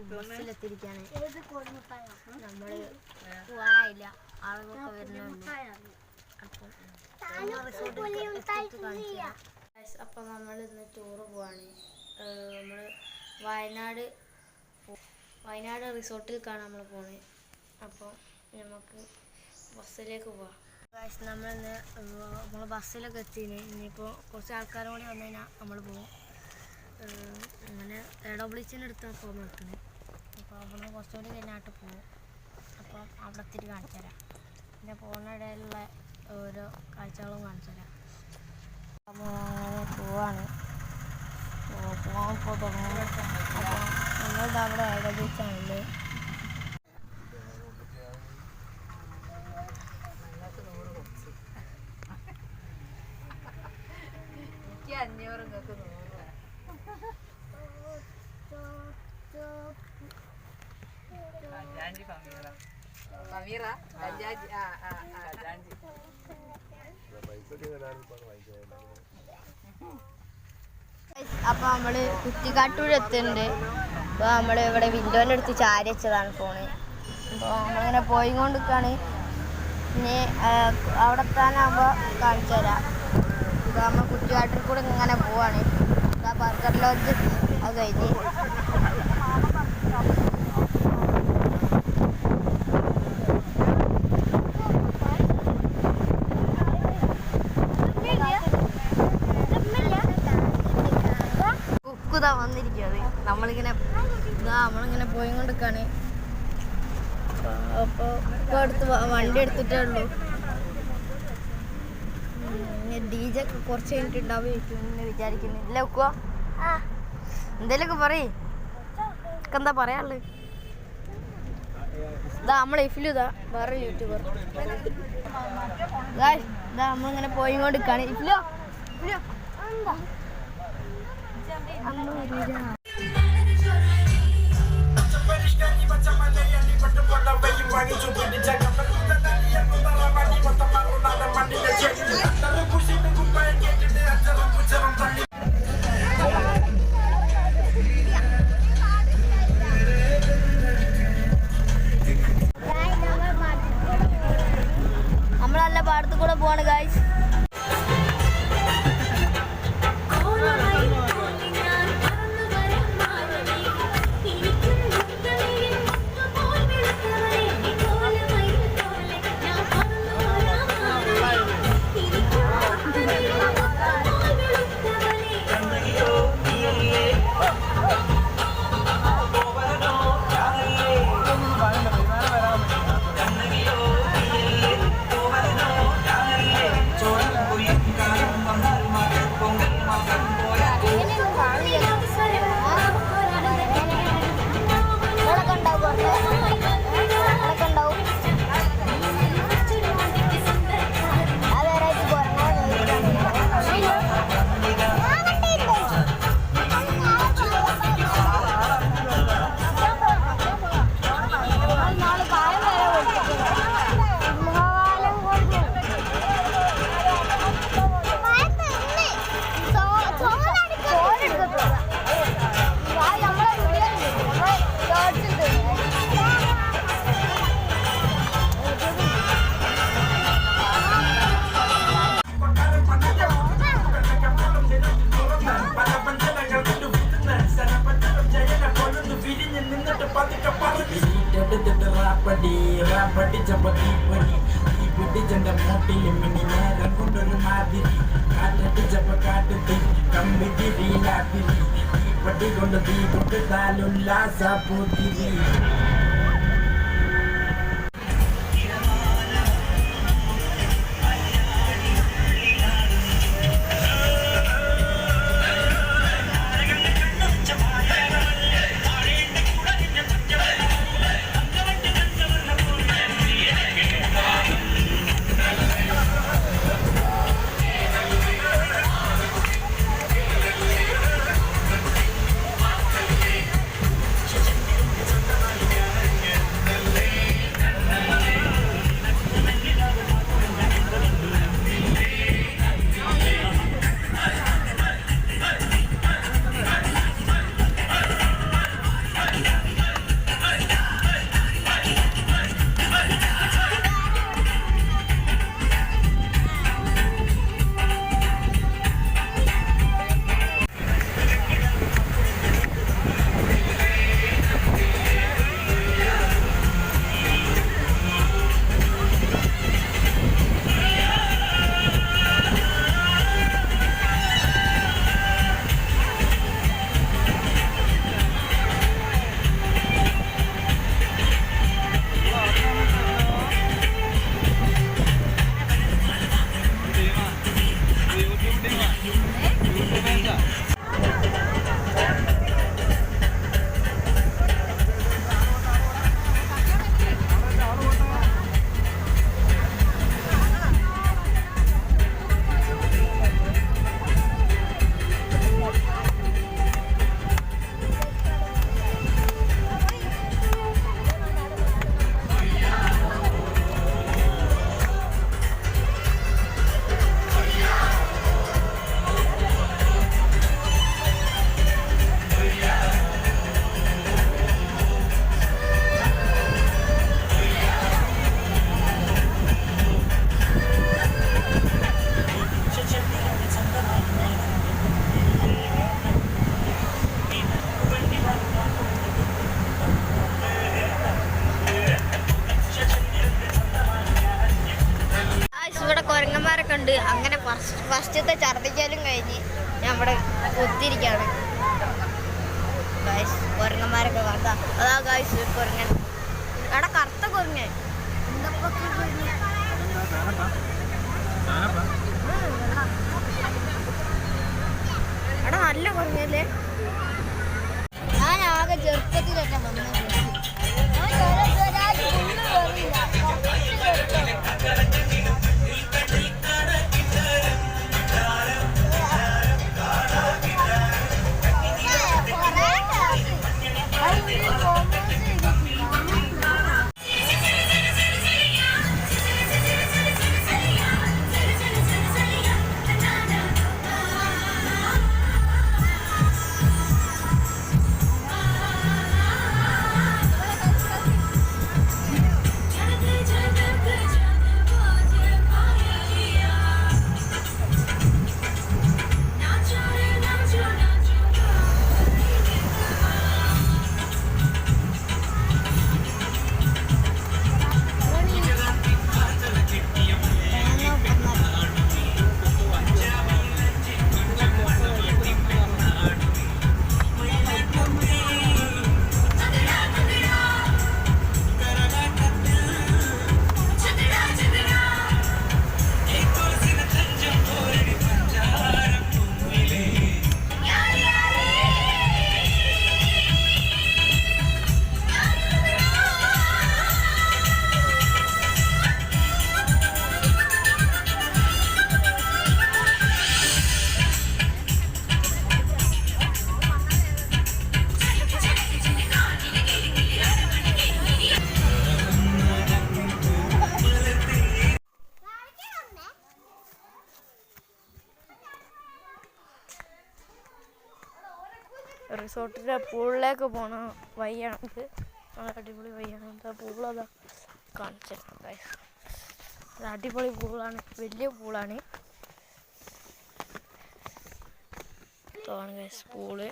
ബസ്സിലെത്തിയിരിക്കുകയാണ്. നമ്മൾ പോകാനായില്ല, ആളുകളൊക്കെ വരുന്നുണ്ട്. അപ്പം നമ്മൾ ഇന്ന് ടൂറ് പോവാണ്. നമ്മൾ വയനാട് റിസോർട്ടിലേക്കാണ് നമ്മൾ പോകുന്നത്. അപ്പോൾ നമുക്ക് ബസ്സിലേക്ക് പോവാം. നമ്മൾ ബസ്സിലൊക്കെ എത്തിന്. ഇനിയിപ്പോൾ കുറച്ച് ആൾക്കാരും കൂടി വന്നു കഴിഞ്ഞാൽ നമ്മൾ പോകും. അങ്ങനെ എടോബ്ലിച്ചിൻ്റെ അടുത്താണ് ഇപ്പോൾ നിൽക്കുന്നത്. അപ്പോൾ അവിടെ കുറച്ചുകൂടി കഴിഞ്ഞാട്ട് പോകും. അപ്പം അവിടെ എത്തിയിട്ട് കാണിച്ചു തരാം. പിന്നെ പോകുന്ന ഇടയിലുള്ള ഓരോ കാഴ്ചകളും കാണിച്ചു തരാം. അപ്പോൾ അങ്ങനെ പോവാണ്. പോകാൻ ഇപ്പോൾ തുടങ്ങും. അപ്പോൾ നമ്മളുടെ അവിടെ എടോബ്ലിച്ചാണുള്ളത്. അപ്പോൾ നമ്മൾ കുറ്റിക്കാട്ടൂർ എത്തുന്നുണ്ട്. അപ്പോൾ നമ്മൾ ഇവിടെ വിൻഡോൻ്റെ അടുത്ത് ചാരി വെച്ചതാണ് ഫോണ്. അപ്പോൾ നമ്മളിങ്ങനെ പോയിക്കൊണ്ടിരിക്കുകയാണ്. ഇനി അവിടെ എത്താനാകുമ്പോൾ കാണിച്ചു തരാം. ഇപ്പോൾ നമ്മൾ കുറ്റിക്കാട്ടൂർ കൂടെ ഇങ്ങനെ പോവാണ്. ബർഗർ ലോഡ്ജ് അത് കഴിഞ്ഞ് കുക്കുതാ വന്നിരിക്കുന്നത്. നമ്മളിങ്ങനെ പോയിക്കൊണ്ടിരിക്കുകയാണ്. അപ്പോൾ ഇപ്പോൾ വണ്ടി എടുത്തിട്ടേ ഉള്ളൂ. DJ ഒക്കെ കുറച്ച് കഴിഞ്ഞിട്ടുണ്ടാവുമായിരിക്കും എന്ന് വിചാരിക്കുന്നു. ഇല്ല വെക്കുക എന്തേലൊക്കെ പറയേ, എന്താ പറയാനുള്ളത്? ഇതാ നമ്മളെ ഇഫിലുതാ വേറെ യൂട്യൂബർ. ഇതാ നമ്മളിങ്ങനെ പോയിക്കൊണ്ടിരിക്കുകയാണ്. ഇഫിലോ നമ്മളല്ല പാടത്ത് കൂടെ പോവാണ് ഗായ്സ്. ഫസ്റ്റത്തെ ഛർദ്ദിക്കലും കഴിഞ്ഞ് നമ്മുടെ കുത്തിരിക്കുകയാണ് ഗായ്സ്. കുരങ്ങന്മാരൊക്കെ കണ്ടാ അതാ ഗായ്സ് കുരങ്ങൻ. എടാ കറുത്ത കുരങ്ങൻ എടാ നല്ല കുരങ്ങല്ലേ. ഞാൻ ആകെ ചെറുപ്പത്തിലൊക്കെ വന്നത് റിസോർട്ടിൻ്റെ പൂളിലേക്ക് പോണ വഴിയാണിത്. നല്ല അടിപൊളി വഴിയാണ്. എന്താ പൂളതാ കാണിച്ചത് ഗൈസ്. അത് അടിപൊളി പൂളാണ്, വലിയ പൂളാണ്. ഇതാണ് ഗൈസ് പൂള്.